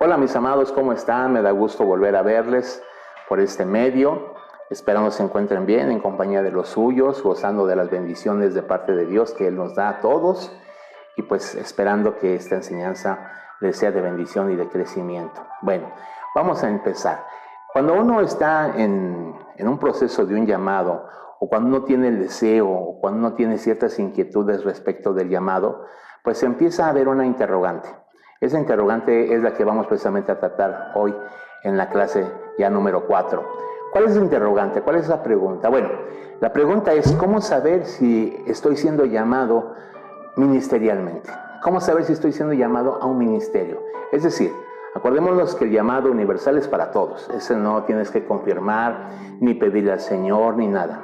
Hola mis amados, ¿cómo están? Me da gusto volver a verles por este medio. Esperando se encuentren bien en compañía de los suyos, gozando de las bendiciones de parte de Dios que Él nos da a todos y pues esperando que esta enseñanza les sea de bendición y de crecimiento. Bueno, vamos a empezar. Cuando uno está en un proceso de un llamado o cuando uno tiene el deseo o cuando uno tiene ciertas inquietudes respecto del llamado, pues empieza a haber una interrogante. Esa interrogante es la que vamos precisamente a tratar hoy en la clase ya número 4. ¿Cuál es la interrogante? ¿Cuál es la pregunta? Bueno, la pregunta es ¿cómo saber si estoy siendo llamado ministerialmente? ¿Cómo saber si estoy siendo llamado a un ministerio? Es decir, acordémonos que el llamado universal es para todos. Ese no tienes que confirmar, ni pedirle al Señor, ni nada.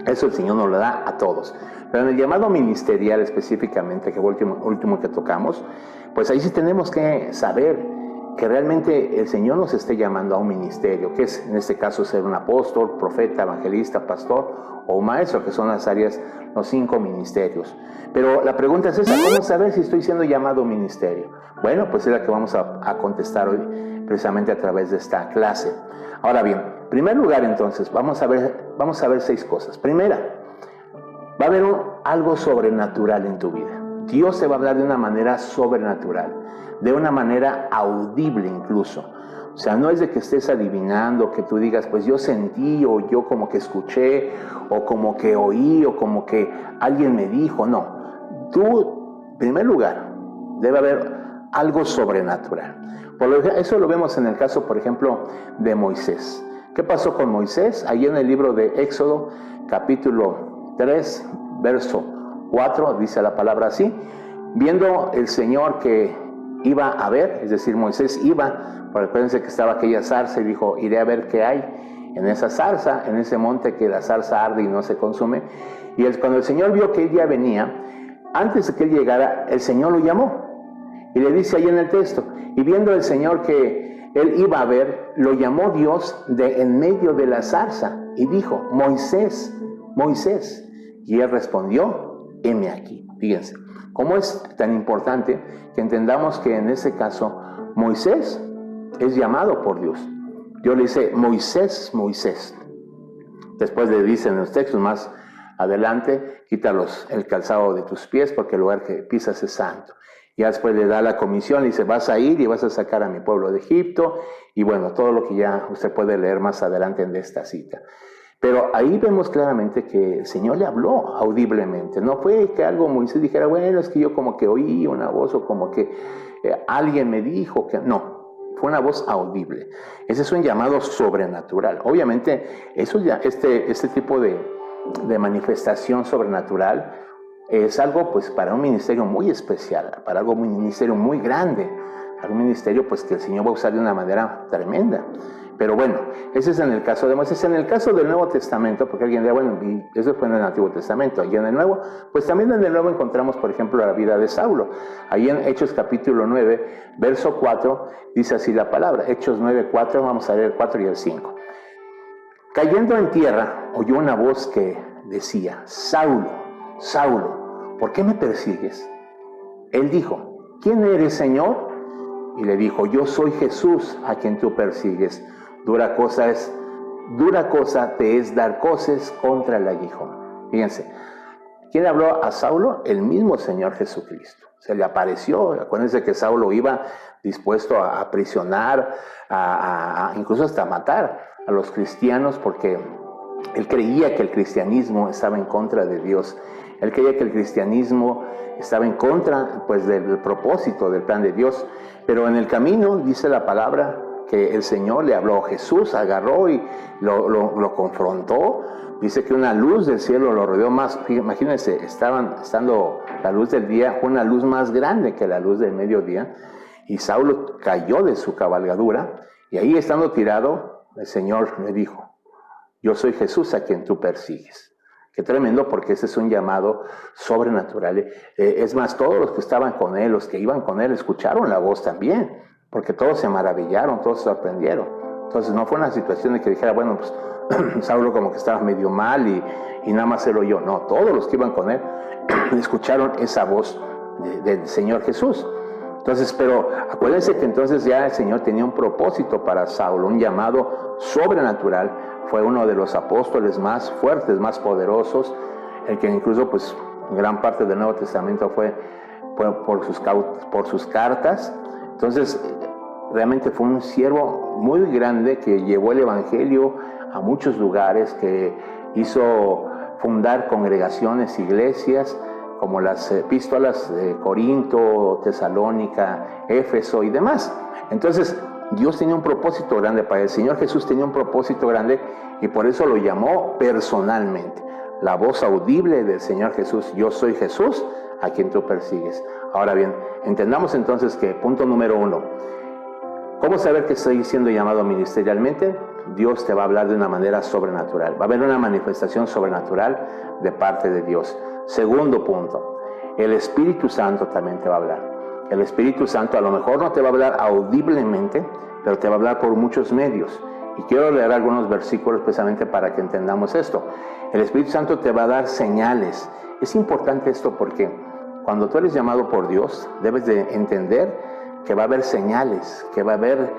Eso el Señor nos lo da a todos. Pero en el llamado ministerial específicamente, que fue el último que tocamos, pues ahí sí tenemos que saber que realmente el Señor nos esté llamando a un ministerio, que es en este caso ser un apóstol, profeta, evangelista, pastor o maestro, que son las áreas, los 5 ministerios. Pero la pregunta es esa, ¿cómo saber si estoy siendo llamado a un ministerio? Bueno, pues es la que vamos a contestar hoy precisamente a través de esta clase. Ahora bien, en primer lugar entonces, vamos a ver 6 cosas. Primera, va a haber algo sobrenatural en tu vida. Dios te va a hablar de una manera sobrenatural, de una manera audible incluso. O sea, no es de que estés adivinando, que tú digas, pues yo sentí, o yo como que escuché, o como que oí, o como que alguien me dijo. No, tú, en primer lugar, debe haber algo sobrenatural. Eso lo vemos en el caso, por ejemplo, de Moisés. ¿Qué pasó con Moisés? Allí en el libro de Éxodo, capítulo 3, verso 4, dice la palabra así: viendo el Señor que iba a ver, es decir, Moisés iba, pero acuérdense que estaba aquella zarza y dijo, iré a ver qué hay en esa zarza, en ese monte que la zarza arde y no se consume. Y cuando el Señor vio que él ya venía, antes de que él llegara, el Señor lo llamó. Y le dice ahí en el texto, y viendo el Señor que él iba a ver, lo llamó Dios de en medio de la zarza y dijo, Moisés, Moisés. Y él respondió, heme aquí. Fíjense, cómo es tan importante que entendamos que en ese caso Moisés es llamado por Dios. Dios le dice, Moisés, Moisés. Después le dice en los textos más adelante, quítalos el calzado de tus pies porque el lugar que pisas es santo. Y después le da la comisión, le dice, vas a ir y vas a sacar a mi pueblo de Egipto. Y bueno, todo lo que ya usted puede leer más adelante en esta cita. Pero ahí vemos claramente que el Señor le habló audiblemente. No fue que algo Moisés dijera, bueno, es que yo como que oí una voz o como que alguien me dijo que... No, fue una voz audible. Ese es un llamado sobrenatural. Obviamente, eso ya, este tipo de manifestación sobrenatural es algo pues para un ministerio muy especial, para un ministerio muy grande, para un ministerio pues que el Señor va a usar de una manera tremenda. Pero bueno, ese es en el caso de Moisés. En el caso del Nuevo Testamento, porque alguien dirá, bueno, y eso fue en el Antiguo Testamento, y en el Nuevo, pues también en el Nuevo encontramos, por ejemplo, la vida de Saulo. Ahí en Hechos capítulo 9, verso 4, dice así la palabra. Hechos 9, 4, vamos a leer el 4 y el 5. Cayendo en tierra, oyó una voz que decía, Saulo, Saulo, ¿por qué me persigues? Él dijo, ¿quién eres, Señor? Y le dijo, yo soy Jesús a quien tú persigues. Dura cosa te es dar coces contra el aguijón. Fíjense, ¿quién habló a Saulo? El mismo Señor Jesucristo. Se le apareció. Acuérdense que Saulo iba dispuesto a aprisionar, incluso hasta matar a los cristianos porque él creía que el cristianismo estaba en contra de Dios. Él creía que el cristianismo estaba en contra pues, del propósito, del plan de Dios. Pero en el camino, dice la palabra, que el Señor le habló. Jesús agarró y lo confrontó. Dice que una luz del cielo lo rodeó más. Imagínense, estando la luz del día, una luz más grande que la luz del mediodía. Y Saulo cayó de su cabalgadura. Y ahí estando tirado, el Señor le dijo, yo soy Jesús a quien tú persigues. Qué tremendo, porque ese es un llamado sobrenatural. Es más, todos los que estaban con él, los que iban con él, escucharon la voz también, porque todos se maravillaron, todos se sorprendieron. Entonces no fue una situación de que dijera, bueno, pues Saulo como que estaba medio mal y nada más él oyó. No, todos los que iban con él escucharon esa voz del Señor Jesús. Entonces, pero acuérdense que entonces ya el Señor tenía un propósito para Saulo, un llamado sobrenatural. Fue uno de los apóstoles más fuertes, más poderosos, el que incluso pues gran parte del Nuevo Testamento fue por sus cartas. Entonces, realmente fue un siervo muy grande que llevó el Evangelio a muchos lugares, que hizo fundar congregaciones, iglesias, como las epístolas de Corinto, Tesalónica, Éfeso y demás. Entonces, Dios tenía un propósito grande para él. El Señor Jesús tenía un propósito grande y por eso lo llamó personalmente. La voz audible del Señor Jesús: yo soy Jesús, a quien tú persigues. Ahora bien, entendamos entonces que, punto número 1, ¿cómo saber que estoy siendo llamado ministerialmente? Dios te va a hablar de una manera sobrenatural. Va a haber una manifestación sobrenatural de parte de Dios. Segundo punto, el Espíritu Santo también te va a hablar. El Espíritu Santo a lo mejor no te va a hablar audiblemente, pero te va a hablar por muchos medios. Y quiero leer algunos versículos precisamente para que entendamos esto. El Espíritu Santo te va a dar señales. Es importante esto porque cuando tú eres llamado por Dios, debes de entender que va a haber señales, que va a haber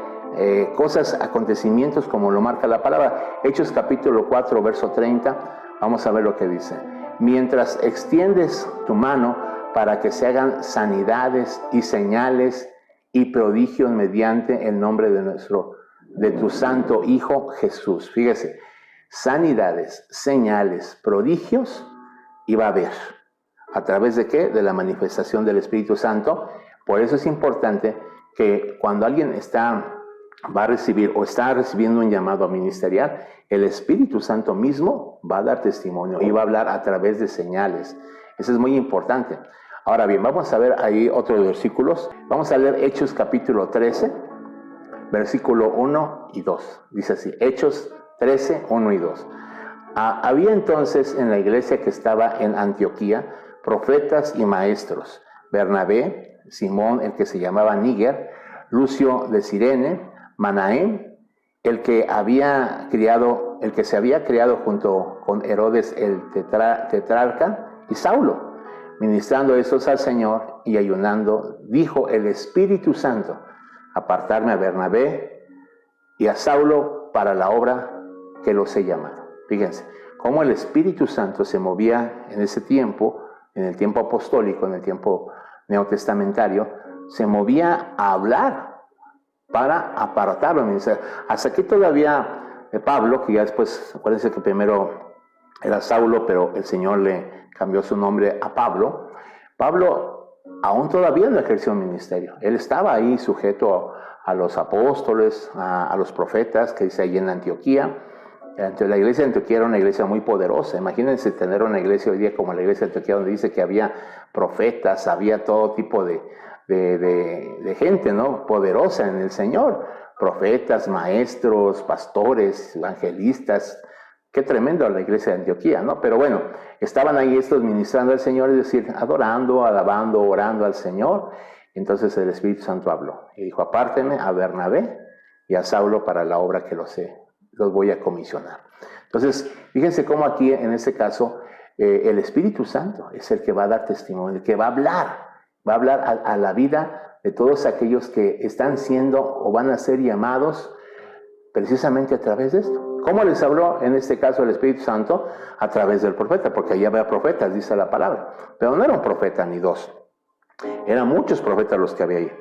cosas, acontecimientos como lo marca la palabra. Hechos capítulo 4, verso 30, vamos a ver lo que dice. Mientras extiendes tu mano para que se hagan sanidades y señales y prodigios mediante el nombre de tu santo Hijo Jesús. Fíjese, sanidades, señales, prodigios, y va a haber. ¿A través de qué? De la manifestación del Espíritu Santo. Por eso es importante que cuando alguien va a recibir o está recibiendo un llamado ministerial, el Espíritu Santo mismo va a dar testimonio y va a hablar a través de señales. Eso es muy importante. Ahora bien, vamos a ver ahí otros versículos. Vamos a leer Hechos capítulo 13, versículo 1 y 2. Dice así, Hechos 13, 1 y 2. Había entonces en la iglesia que estaba en Antioquía profetas y maestros: Bernabé, Simón, el que se llamaba Níger, Lucio de Cirene, Manaén, el que se había criado junto con Herodes el tetrarca, y Saulo. Ministrando estos al Señor y ayunando, dijo el Espíritu Santo: apartarme a Bernabé y a Saulo para la obra que los he llamado. Fíjense, cómo el Espíritu Santo se movía en ese tiempo, en el tiempo apostólico, en el tiempo neotestamentario, se movía a hablar para apartarlo. Hasta que todavía Pablo, que ya después, acuérdense que primero era Saulo, pero el Señor le cambió su nombre a Pablo. Pablo aún todavía no ejerció un ministerio. Él estaba ahí sujeto a los apóstoles, a los profetas, que dice ahí en Antioquía. La iglesia de Antioquía era una iglesia muy poderosa. Imagínense tener una iglesia hoy día como la iglesia de Antioquía, donde dice que había profetas, había todo tipo de gente, ¿no?, poderosa en el Señor. Profetas, maestros, pastores, evangelistas. Qué tremendo la iglesia de Antioquía, ¿no? Pero bueno, estaban ahí estos ministrando al Señor, es decir, adorando, alabando, orando al Señor. Entonces el Espíritu Santo habló y dijo: apártenme a Bernabé y a Saulo para la obra que los voy a comisionar. Entonces, fíjense cómo aquí, en este caso, el Espíritu Santo es el que va a dar testimonio, el que va a hablar a la vida de todos aquellos que están siendo o van a ser llamados precisamente a través de esto. ¿Cómo les habló en este caso el Espíritu Santo? A través del profeta, porque allá había profetas, dice la palabra. Pero no era un profeta ni dos, eran muchos profetas los que había ahí.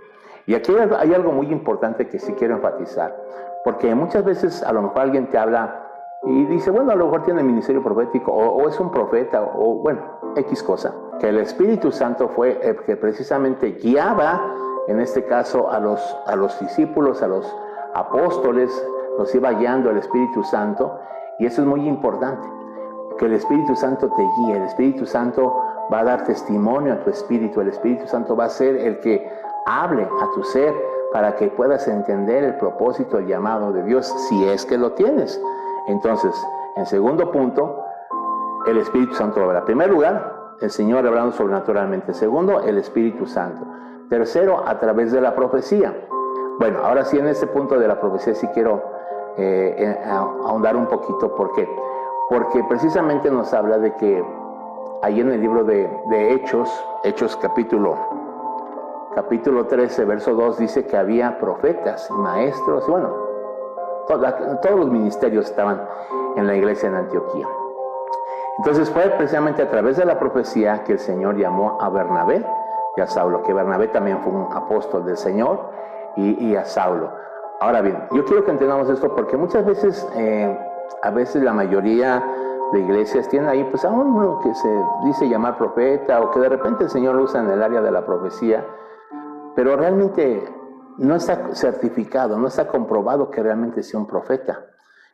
Y aquí hay algo muy importante que sí quiero enfatizar, porque muchas veces a lo mejor alguien te habla y dice, bueno, a lo mejor tiene ministerio profético, o es un profeta, o bueno, X cosa. Que el Espíritu Santo fue el que precisamente guiaba, en este caso, a los discípulos, a los apóstoles, los iba guiando el Espíritu Santo. Y eso es muy importante, que el Espíritu Santo te guíe. El Espíritu Santo va a dar testimonio a tu espíritu. El Espíritu Santo va a ser el que hable a tu ser para que puedas entender el propósito, el llamado de Dios, si es que lo tienes. Entonces, en segundo punto, el Espíritu Santo habla. En primer lugar, el Señor hablando sobrenaturalmente. Segundo, el Espíritu Santo. Tercero, a través de la profecía. Bueno, ahora sí, en este punto de la profecía sí quiero ahondar un poquito. ¿Por qué? Porque precisamente nos habla de que ahí en el libro de Hechos capítulo capítulo 13, verso 2, dice que había profetas y maestros, y bueno, todos los ministerios estaban en la iglesia en Antioquía. Entonces fue precisamente a través de la profecía que el Señor llamó a Bernabé y a Saulo, que Bernabé también fue un apóstol del Señor, y a Saulo. Ahora bien, yo quiero que entendamos esto porque muchas veces, a veces la mayoría de iglesias tienen ahí pues a uno que se dice llamar profeta, o que de repente el Señor lo usa en el área de la profecía, pero realmente no está certificado, no está comprobado que realmente sea un profeta.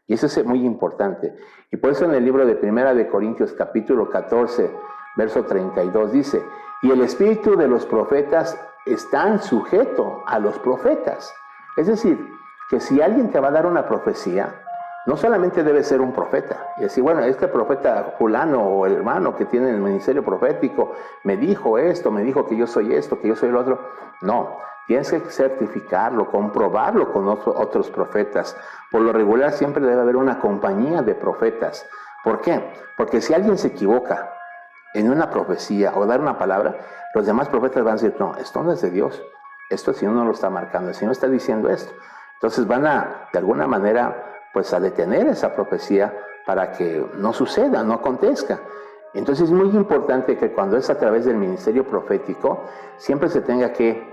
Y eso es muy importante. Y por eso en el libro de Primera de Corintios, capítulo 14, verso 32, dice: y el espíritu de los profetas está sujeto a los profetas. Es decir, que si alguien te va a dar una profecía, no solamente debe ser un profeta y decir, bueno, este profeta fulano o el hermano que tiene el ministerio profético me dijo esto, me dijo que yo soy esto, que yo soy el otro. No, tienes que certificarlo, comprobarlo con otros profetas. Por lo regular siempre debe haber una compañía de profetas. ¿Por qué? Porque si alguien se equivoca en una profecía o dar una palabra, los demás profetas van a decir, no, esto no es de Dios, esto el Señor no lo está marcando, el Señor está diciendo esto. Entonces van a, de alguna manera, pues a detener esa profecía para que no suceda, no acontezca. Entonces es muy importante que cuando es a través del ministerio profético, siempre se tenga que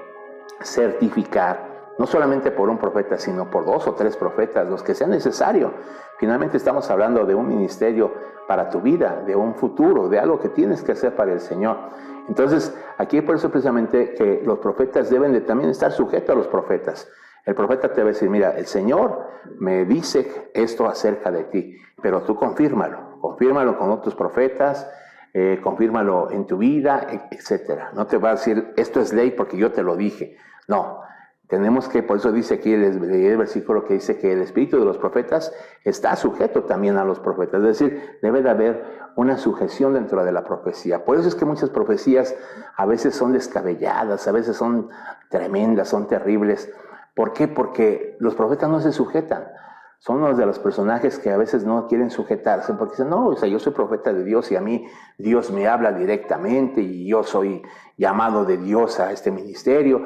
certificar, no solamente por un profeta, sino por 2 o 3 profetas, los que sea necesario. Finalmente estamos hablando de un ministerio para tu vida, de un futuro, de algo que tienes que hacer para el Señor. Entonces, aquí por eso precisamente que los profetas deben de también estar sujetos a los profetas. El profeta te va a decir, mira, el Señor me dice esto acerca de ti, pero tú confírmalo con otros profetas, confírmalo en tu vida, etc. No te va a decir, esto es ley porque yo te lo dije. No, tenemos que, por eso dice aquí el versículo que dice que el espíritu de los profetas está sujeto también a los profetas. Es decir, debe de haber una sujeción dentro de la profecía. Por eso es que muchas profecías a veces son descabelladas, a veces son tremendas, son terribles. ¿Por qué? Porque los profetas no se sujetan. Son uno de los personajes que a veces no quieren sujetarse porque dicen, no, o sea, yo soy profeta de Dios y a mí Dios me habla directamente y yo soy llamado de Dios a este ministerio.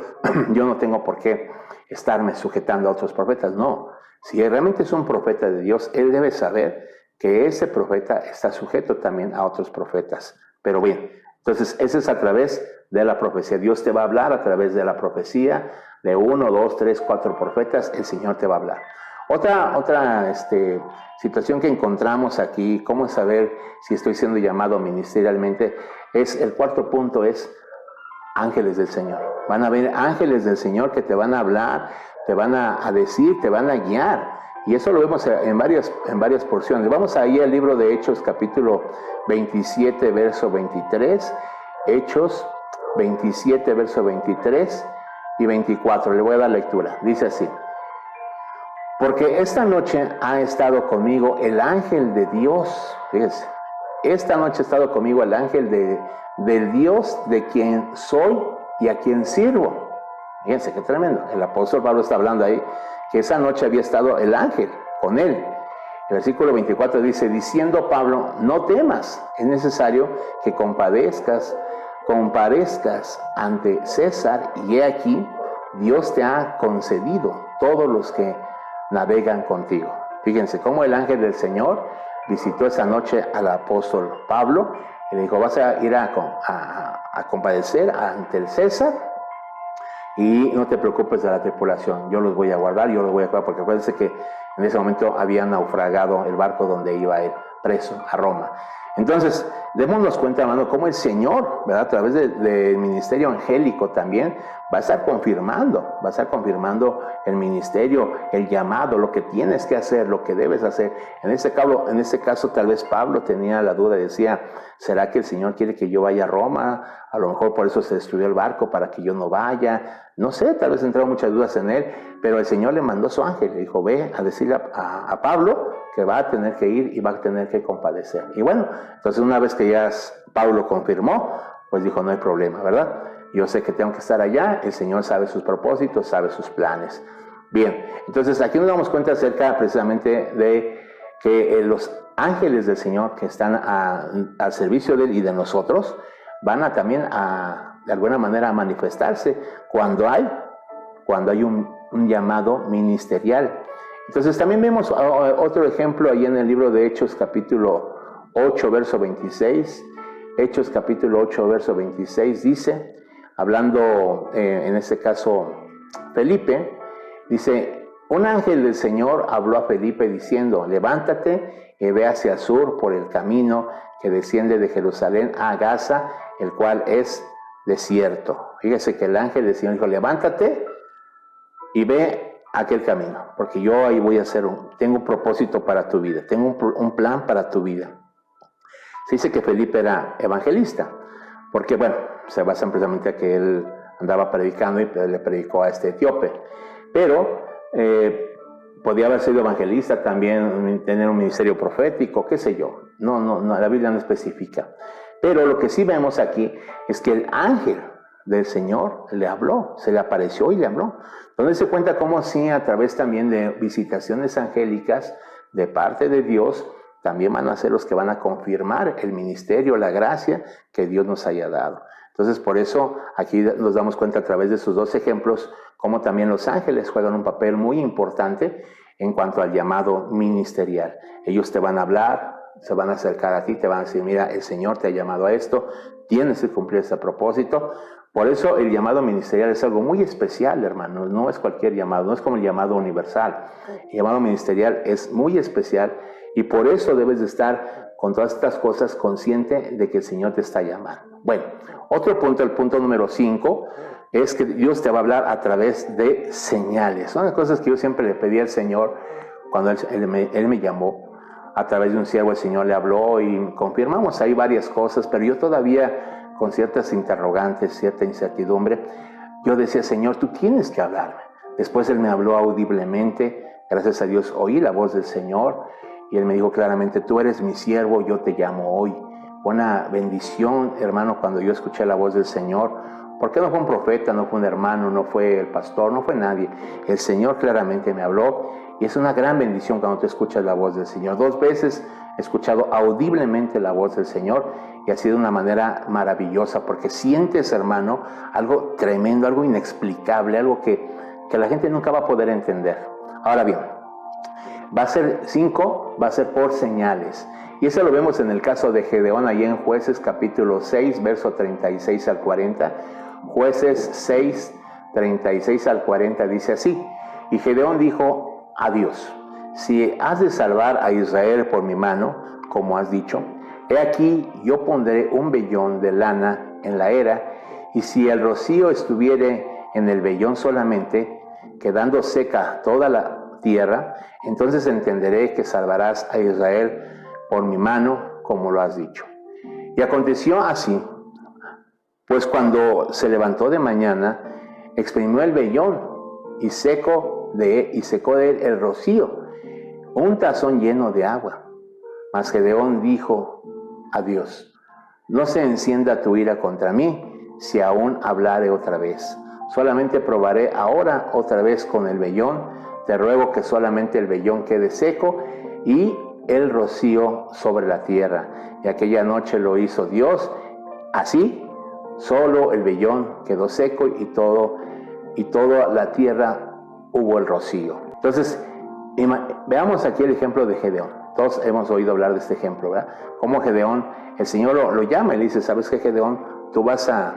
Yo no tengo por qué estarme sujetando a otros profetas. No, si realmente es un profeta de Dios, él debe saber que ese profeta está sujeto también a otros profetas. Pero bien, entonces ese es a través de la profecía. Dios te va a hablar a través de la profecía, de 1, 2, 3, 4 profetas, el Señor te va a hablar. Otra situación que encontramos aquí, cómo saber si estoy siendo llamado ministerialmente, es el cuarto punto, es ángeles del Señor. Van a haber ángeles del Señor que te van a hablar, te van a decir, te van a guiar. Y eso lo vemos en varias porciones. Vamos ahí al libro de Hechos, capítulo 27, verso 23. Hechos 27, verso 23 y 24. Le voy a dar lectura. Dice así: porque esta noche ha estado conmigo el ángel de Dios. Fíjense, esta noche ha estado conmigo el ángel del Dios de quien soy y a quien sirvo. Fíjense qué tremendo. El apóstol Pablo está hablando ahí que esa noche había estado el ángel con él. El versículo 24 dice, diciendo Pablo, no temas, es necesario que comparezcas ante César, y he aquí, Dios te ha concedido todos los que navegan contigo. Fíjense cómo el ángel del Señor visitó esa noche al apóstol Pablo y le dijo, vas a ir a compadecer ante el César y no te preocupes de la tripulación, yo los voy a guardar, porque acuérdense que en ese momento había naufragado el barco donde iba él preso a Roma. Entonces, démonos cuenta, hermano, cómo el Señor, ¿verdad? A través del ministerio angélico también va a estar confirmando el ministerio, el llamado, lo que tienes que hacer, lo que debes hacer. En este caso, tal vez Pablo tenía la duda, decía, ¿será que el Señor quiere que yo vaya a Roma? A lo mejor por eso se destruyó el barco, para que yo no vaya. No sé, tal vez entraron muchas dudas en él, pero el Señor le mandó a su ángel, le dijo, ve a decirle a Pablo que va a tener que ir y va a tener que compadecer. Y bueno, entonces una vez que ya Pablo confirmó, pues dijo, no hay problema, ¿verdad? Yo sé que tengo que estar allá, el Señor sabe sus propósitos, sabe sus planes. Bien, entonces aquí nos damos cuenta acerca precisamente de que los ángeles del Señor que están al servicio de Él y de nosotros, van a también a de alguna manera a manifestarse cuando hay un llamado ministerial. Entonces también vemos otro ejemplo ahí en el libro de Hechos capítulo 8, verso 26. Hechos capítulo 8, verso 26 dice, hablando en este caso Felipe, dice, un ángel del Señor habló a Felipe diciendo, levántate y ve hacia el sur por el camino que desciende de Jerusalén a Gaza, el cual es desierto. Fíjese que el ángel del Señor dijo, levántate y ve aquel camino, porque yo ahí voy a tengo un propósito para tu vida, tengo un plan para tu vida. Se dice que Felipe era evangelista, porque bueno, se basa precisamente a que él andaba predicando y le predicó a este etíope, pero podía haber sido evangelista también, tener un ministerio profético, qué sé yo, no, la Biblia no especifica. Pero lo que sí vemos aquí es que el ángel del Señor le habló, se le apareció y le habló. Entonces se cuenta cómo sí, a través también de visitaciones angélicas de parte de Dios, también van a ser los que van a confirmar el ministerio, la gracia que Dios nos haya dado. Entonces por eso aquí nos damos cuenta a través de esos dos ejemplos, cómo también los ángeles juegan un papel muy importante en cuanto al llamado ministerial. Ellos te van a hablar, se van a acercar a ti, te van a decir, mira, el Señor te ha llamado a esto, tienes que cumplir ese propósito. Por eso el llamado ministerial es algo muy especial, hermanos, no es cualquier llamado, no es como el llamado universal. El llamado ministerial es muy especial y por eso debes de estar con todas estas cosas consciente de que el Señor te está llamando. Bueno, otro punto, el punto número 5, es que Dios te va a hablar a través de señales. Son las cosas que yo siempre le pedí al Señor cuando Él me llamó. A través de un siervo el Señor le habló y confirmamos ahí varias cosas, pero yo todavía con ciertas interrogantes, cierta incertidumbre, yo decía, Señor, tú tienes que hablarme. Después Él me habló audiblemente, gracias a Dios oí la voz del Señor y Él me dijo claramente, tú eres mi siervo, yo te llamo hoy. Fue una bendición, hermano, cuando yo escuché la voz del Señor, porque no fue un profeta, no fue un hermano, no fue el pastor, no fue nadie. El Señor claramente me habló y es una gran bendición cuando tú escuchas la voz del Señor. 2 veces he escuchado audiblemente la voz del Señor y ha sido una manera maravillosa porque sientes, hermano, algo tremendo, algo inexplicable, algo que la gente nunca va a poder entender. Ahora bien, va a ser 5, va a ser por señales. Y eso lo vemos en el caso de Gedeón, allí en Jueces capítulo 6, verso 36 al 40. Jueces 6, 36 al 40 dice así. Y Gedeón dijo a Dios, si has de salvar a Israel por mi mano, como has dicho, he aquí yo pondré un vellón de lana en la era, y si el rocío estuviere en el vellón solamente, quedando seca toda la tierra, entonces entenderé que salvarás a Israel por mi mano, como lo has dicho. Y aconteció así, pues cuando se levantó de mañana, exprimió el vellón y secó de él el rocío, un tazón lleno de agua. Mas Gedeón dijo a Dios, no se encienda tu ira contra mí, si aún hablare otra vez. Solamente probaré ahora otra vez con el vellón. Te ruego que solamente el vellón quede seco y el rocío sobre la tierra. Y aquella noche lo hizo Dios. Así, solo el vellón quedó seco y toda la tierra hubo el rocío. Entonces, veamos aquí el ejemplo de Gedeón. Todos hemos oído hablar de este ejemplo, ¿verdad? Como Gedeón, el Señor lo llama y le dice, ¿sabes qué, Gedeón? Tú vas a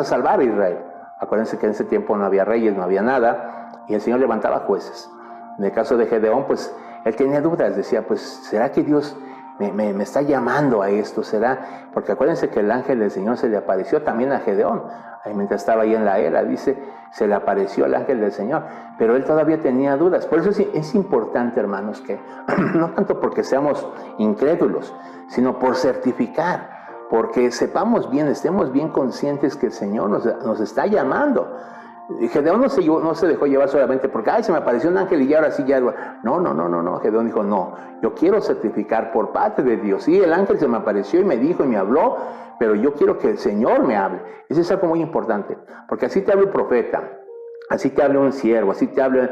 salvar a Israel. Acuérdense que en ese tiempo no había reyes, no había nada, y el Señor levantaba jueces. En el caso de Gedeón, pues, él tenía dudas, decía, pues, ¿será que Dios me está llamando a esto? ¿Será? Porque acuérdense que el ángel del Señor se le apareció también a Gedeón, ahí mientras estaba ahí en la era, dice, se le apareció el ángel del Señor, pero él todavía tenía dudas. Por eso es importante, hermanos, que no tanto porque seamos incrédulos, sino por certificar, porque sepamos bien, estemos bien conscientes que el Señor nos está llamando. Gedeón no se dejó llevar solamente porque, se me apareció un ángel y ahora sí ya... No. Gedeón dijo, no, yo quiero certificar por parte de Dios. Sí, el ángel se me apareció y me dijo y me habló, pero yo quiero que el Señor me hable. Eso es algo muy importante, porque así te habla un profeta, así te habla un siervo, así te habla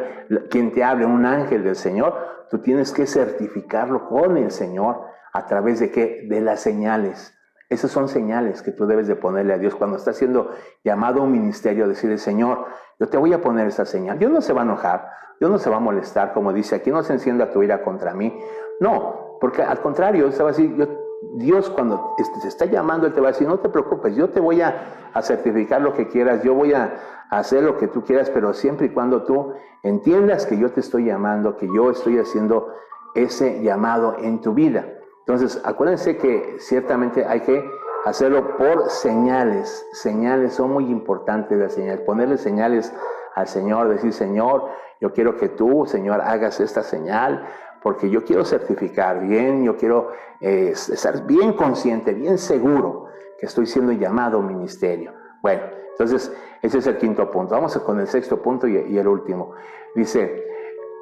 quien te hable, un ángel del Señor. Tú tienes que certificarlo con el Señor. ¿A través de qué? De las señales. Esas son señales que tú debes de ponerle a Dios cuando estás siendo llamado a un ministerio, decirle, Señor, yo te voy a poner esa señal. Dios no se va a enojar, Dios no se va a molestar, como dice aquí, no se encienda tu ira contra mí. No, porque al contrario, Él te va a decir, Dios cuando te está llamando, Él te va a decir, no te preocupes, yo te voy a certificar lo que quieras, yo voy a hacer lo que tú quieras, pero siempre y cuando tú entiendas que yo te estoy llamando, que yo estoy haciendo ese llamado en tu vida. Entonces, acuérdense que ciertamente hay que hacerlo por señales. Señales son muy importantes, las señales. Ponerle señales al Señor, decir, Señor, yo quiero que tú, Señor, hagas esta señal, porque yo quiero certificar bien, yo quiero estar bien consciente, bien seguro que estoy siendo llamado a un ministerio. Bueno, entonces, ese es el quinto punto. Vamos con el sexto punto y el último. Dice,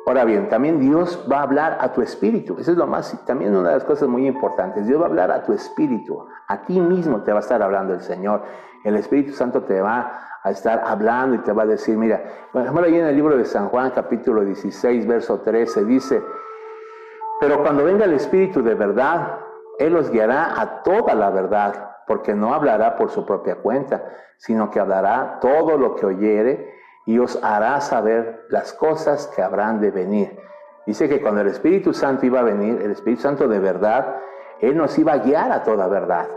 ahora bien, también Dios va a hablar a tu espíritu. Eso es lo más, también una de las cosas muy importantes. Dios va a hablar a tu espíritu. A ti mismo te va a estar hablando el Señor. El Espíritu Santo te va a estar hablando y te va a decir, mira, por ejemplo, ahí en el libro de San Juan, capítulo 16, verso 13, dice, pero cuando venga el Espíritu de verdad, Él os guiará a toda la verdad, porque no hablará por su propia cuenta, sino que hablará todo lo que oyere y os hará saber las cosas que habrán de venir. Dice que cuando el Espíritu Santo iba a venir, el Espíritu Santo de verdad, Él nos iba a guiar a toda verdad,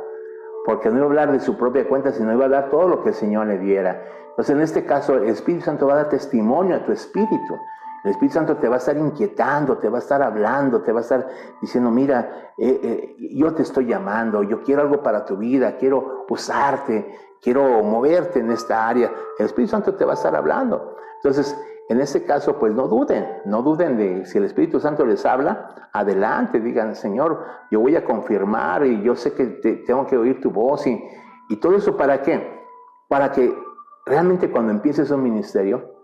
porque no iba a hablar de su propia cuenta, sino iba a dar todo lo que el Señor le diera. Entonces, en este caso, el Espíritu Santo va a dar testimonio a tu espíritu. El Espíritu Santo te va a estar inquietando, te va a estar hablando, te va a estar diciendo, mira, yo te estoy llamando, yo quiero algo para tu vida, quiero usarte, quiero moverte en esta área. El Espíritu Santo te va a estar hablando. Entonces, en este caso, pues no duden de, si el Espíritu Santo les habla, adelante, digan, Señor, yo voy a confirmar y yo sé que tengo que oír tu voz y todo eso, ¿para qué? Para que realmente cuando empieces un ministerio,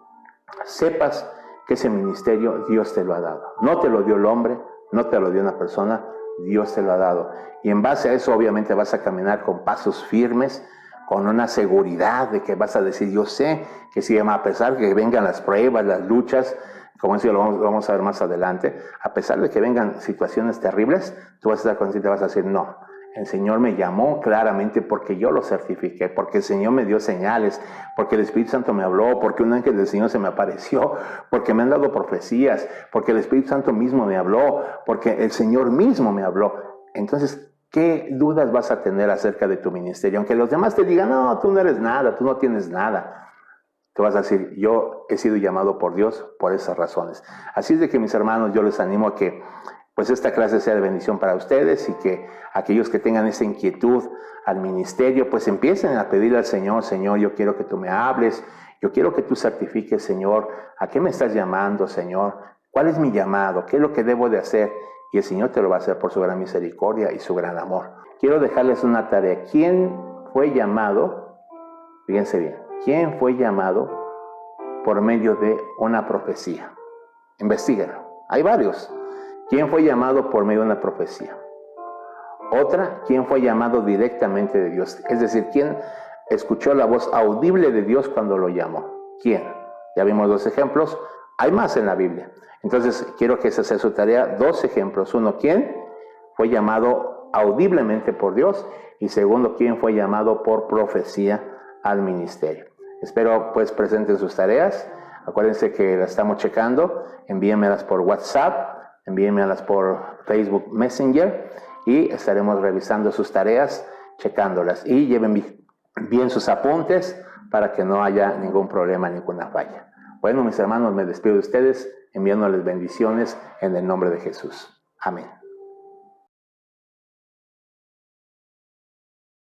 sepas que ese ministerio Dios te lo ha dado. No te lo dio el hombre, no te lo dio una persona, Dios te lo ha dado. Y en base a eso, obviamente, vas a caminar con pasos firmes, con una seguridad de que vas a decir, yo sé que si a pesar de que vengan las pruebas, las luchas, como eso lo vamos a ver más adelante, a pesar de que vengan situaciones terribles, tú vas a estar consciente, vas a decir, no, el Señor me llamó claramente porque yo lo certifiqué, porque el Señor me dio señales, porque el Espíritu Santo me habló, porque un ángel del Señor se me apareció, porque me han dado profecías, porque el Espíritu Santo mismo me habló, porque el Señor mismo me habló. Entonces, ¿qué dudas vas a tener acerca de tu ministerio? Aunque los demás te digan, no, tú no eres nada, tú no tienes nada. Tú vas a decir, yo he sido llamado por Dios por esas razones. Así es de que, mis hermanos, yo les animo a que pues esta clase sea de bendición para ustedes y que aquellos que tengan esa inquietud al ministerio, pues empiecen a pedirle al Señor, Señor, yo quiero que tú me hables, yo quiero que tú certifiques, Señor, ¿a qué me estás llamando, Señor? ¿Cuál es mi llamado? ¿Qué es lo que debo de hacer? Y el Señor te lo va a hacer por su gran misericordia y su gran amor. Quiero dejarles una tarea. ¿Quién fue llamado? Fíjense bien. ¿Quién fue llamado por medio de una profecía? Investíguenlo. Hay varios. ¿Quién fue llamado por medio de una profecía? Otra, ¿quién fue llamado directamente de Dios? Es decir, ¿quién escuchó la voz audible de Dios cuando lo llamó? ¿Quién? Ya vimos dos ejemplos. Hay más en la Biblia. Entonces, quiero que esa sea su tarea. Dos ejemplos. Uno, ¿quién fue llamado audiblemente por Dios? Y segundo, ¿quién fue llamado por profecía al ministerio? Espero pues presenten sus tareas. Acuérdense que las estamos checando. Envíenmelas por WhatsApp. Envíenmelas por Facebook Messenger y estaremos revisando sus tareas, checándolas. Y lleven bien sus apuntes para que no haya ningún problema, ninguna falla. Bueno, mis hermanos, me despido de ustedes enviándoles bendiciones en el nombre de Jesús. Amén.